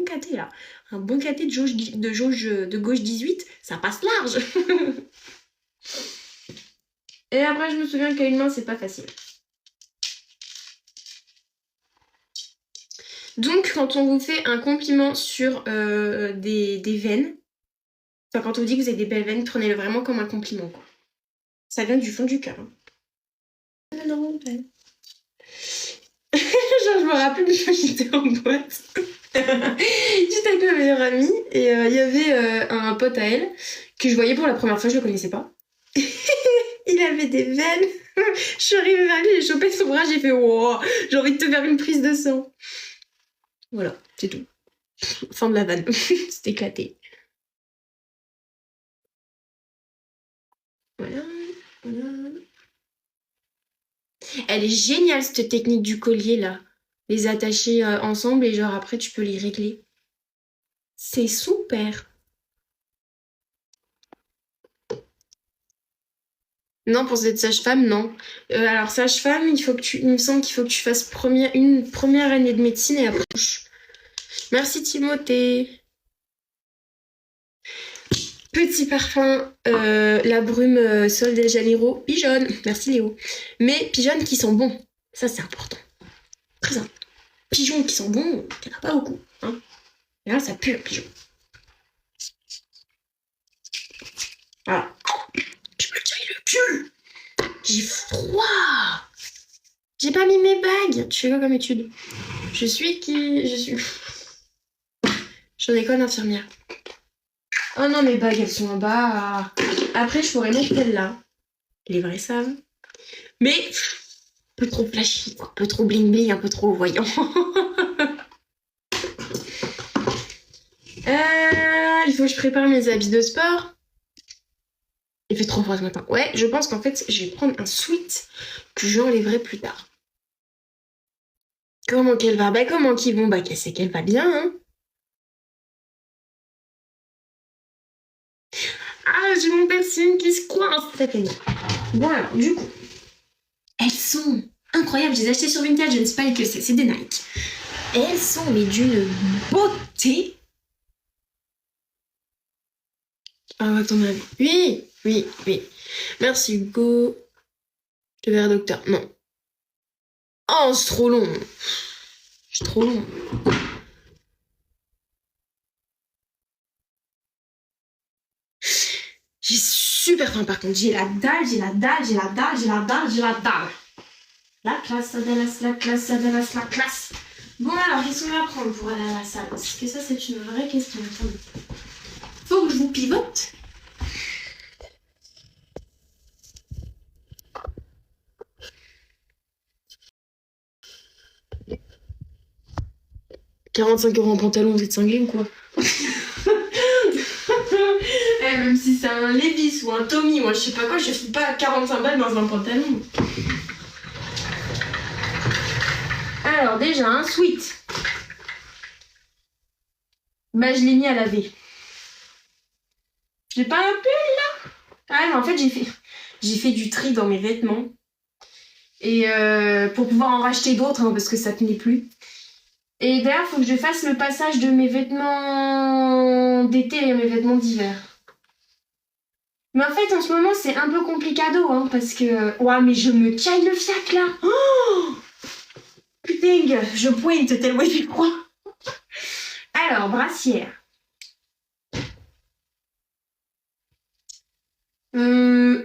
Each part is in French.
caté là. Un bon caté de gauche 18, ça passe large. Et après, je me souviens qu'à une main, c'est pas facile. Donc, quand on vous fait un compliment sur des veines, enfin, quand on vous dit que vous avez des belles veines, prenez-le vraiment comme un compliment, quoi. Ça vient du fond du cœur. Hein. Non, ben. Genre, je me rappelle une fois, j'étais en boîte. J'étais avec ma meilleure amie et il y avait un pote à elle que je voyais pour la première fois, je le connaissais pas. Il avait des veines. Je suis arrivée vers lui, j'ai chopé son bras, j'ai fait wow, j'ai envie de te faire une prise de sang. Voilà, c'est tout. Fin de la vanne. C'est éclaté. Voilà, voilà. Elle est géniale cette technique du collier là. Les attacher ensemble et genre après tu peux les régler. C'est super. Non, pour cette sage-femme, non. Alors sage-femme, il me semble qu'il faut que tu fasses une première année de médecine et après. Merci Timothée. Petit parfum, la brume Sol de Janeiro, pigeonne. Merci Léo. Mais pigeonnes qui sont bons. Ça c'est important. Très important. Pigeons qui sont bons, il n'y en a pas beaucoup. Hein. Et là, ça pue le pigeon. Voilà. Je me taille le cul. J'ai froid. J'ai pas mis mes bagues. Tu fais quoi comme étude? Je suis... J'en ai quoi d'infirmière? Oh non, mes bagues, elles sont en bas. Après, je pourrais mettre celle-là. Les vrais savent. Mais... un peu trop flashy, quoi. Un peu trop bling-bling, un peu trop voyant. Il faut que je prépare mes habits de sport. Il fait trop froid ce matin. Ouais, je pense qu'en fait, je vais prendre un sweat que j'enlèverai plus tard. Comment qu'elle va? Bah comment qu'ils vont? Bah c'est qu'elle va bien, hein. Ah, j'ai mon piercing qui se coince. Ça fait mal. Bon alors, du coup, elles sont incroyables. Je les ai achetées sur Vintage, je ne sais pas lesquelles c'est des Nike. Et elles sont mais d'une beauté. Ah, attendez. Oui, oui, oui. Merci Hugo. Je vais vers le docteur. Non. Oh, c'est trop long. C'est trop long. J'ai super faim par contre. J'ai la dalle. La classe, la classe. Bon alors, qu'est-ce qu'on va prendre pour aller à la salle? Parce que ça, c'est une vraie question. Faut que je vous pivote. « 45 € en pantalon, vous êtes cinglé ou quoi? Même si c'est un Levi's ou un Tommy, moi je sais pas quoi, je fais pas 45 balles dans un pantalon. Alors déjà, un sweat. Bah je l'ai mis à laver. J'ai pas un pull là? Ah mais en fait j'ai fait du tri dans mes vêtements. Et pour pouvoir en racheter d'autres, hein, parce que ça tenait plus. Et d'ailleurs, il faut que je fasse le passage de mes vêtements d'été et mes vêtements d'hiver. Mais en fait, en ce moment, c'est un peu complicado, hein, parce que... Ouah, mais je me caille le fiac, là. Oh putain, je pointe tellement il fait froid. Alors, brassière. Oh,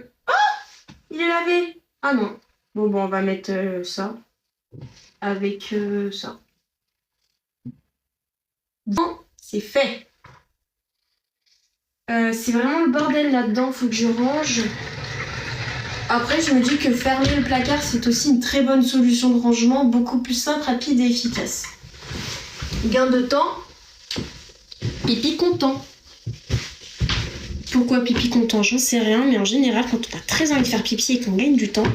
il est lavé. Ah non. Bon, on va mettre ça. Avec ça. Bon, c'est fait. C'est vraiment le bordel là-dedans, faut que je range. Après, je me dis que fermer le placard, c'est aussi une très bonne solution de rangement, beaucoup plus simple, rapide et efficace. Gain de temps, pipi content. Pourquoi pipi content? J'en sais rien, mais en général, quand on a très envie de faire pipi et qu'on gagne du temps,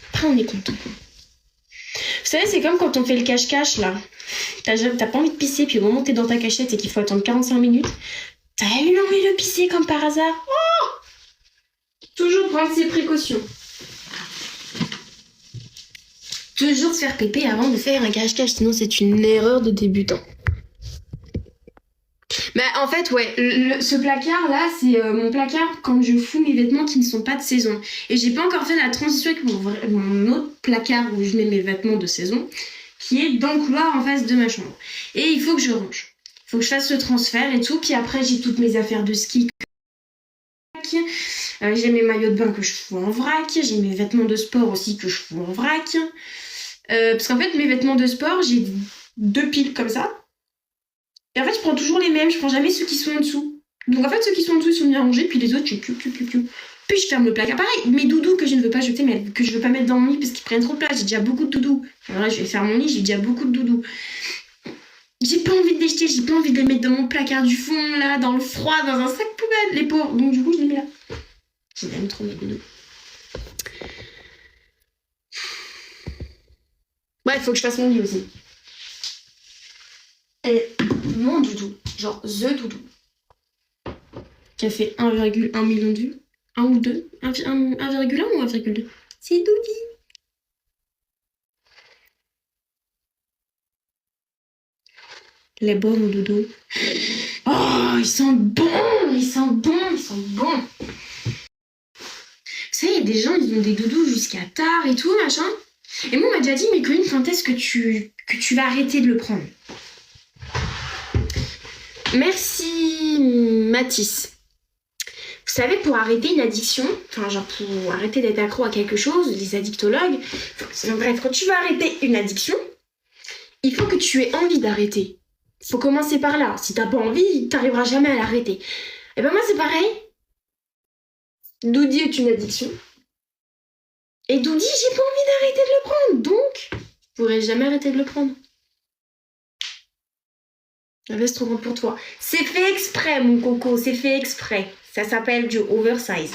après on est content. Vous savez, c'est comme quand on fait le cache-cache, là. T'as pas envie de pisser, puis au moment où t'es dans ta cachette et qu'il faut attendre 45 minutes, t'as eu envie de pisser comme par hasard. Oh, toujours prendre ses précautions. Toujours se faire péper avant de faire un cache-cache, sinon c'est une erreur de débutant. Bah en fait ouais, ce placard là c'est mon placard quand je fous mes vêtements qui ne sont pas de saison. Et j'ai pas encore fait la transition avec mon autre placard où je mets mes vêtements de saison, qui est dans le couloir en face de ma chambre. Et il faut que je range. Il faut que je fasse ce transfert et tout, puis après j'ai toutes mes affaires de ski. J'ai mes maillots de bain que je fous en vrac, j'ai mes vêtements de sport aussi que je fous en vrac. Parce qu'en fait mes vêtements de sport, j'ai 2 piles comme ça. Et en fait, je prends toujours les mêmes, je prends jamais ceux qui sont en dessous. Donc en fait, ceux qui sont en dessous, ils sont bien rangés, puis les autres, je piou. Puis je ferme le placard. Pareil, mes doudous que je ne veux pas jeter, mais que je veux pas mettre dans mon lit parce qu'ils prennent trop de place. J'ai déjà beaucoup de doudous. Alors là, je vais faire mon lit, j'ai déjà beaucoup de doudous. J'ai pas envie de les jeter, j'ai pas envie de les mettre dans mon placard du fond, là, dans le froid, dans un sac poubelle, les pauvres. Donc du coup, je les mets là. J'aime trop mes doudous. Ouais, il faut que je fasse mon lit aussi. Et mon doudou, genre the doudou, qui a fait 1,1 million de vues, 1 ou 2, 1,1 ou 1,2. C'est Doudi. Les bons mon doudou. Oh, ils sont bons, ils sont bons, ils sont bons. Vous savez, il y a des gens, ils ont des doudous jusqu'à tard et tout, machin. Et moi, on m'a déjà dit, mais Corinne, quand est-ce que tu vas arrêter de le prendre? Merci Mathis. Vous savez, pour arrêter une addiction, enfin genre pour arrêter d'être accro à quelque chose, les addictologues, bref, quand tu veux arrêter une addiction, il faut que tu aies envie d'arrêter. Il faut commencer par là. Si t'as pas envie, t'arriveras jamais à l'arrêter. Et ben moi c'est pareil. Doudi est une addiction. Et Doudi, j'ai pas envie d'arrêter de le prendre, donc je pourrai jamais arrêter de le prendre. La veste trop grande pour toi. C'est fait exprès, mon coco, c'est fait exprès. Ça s'appelle du oversize.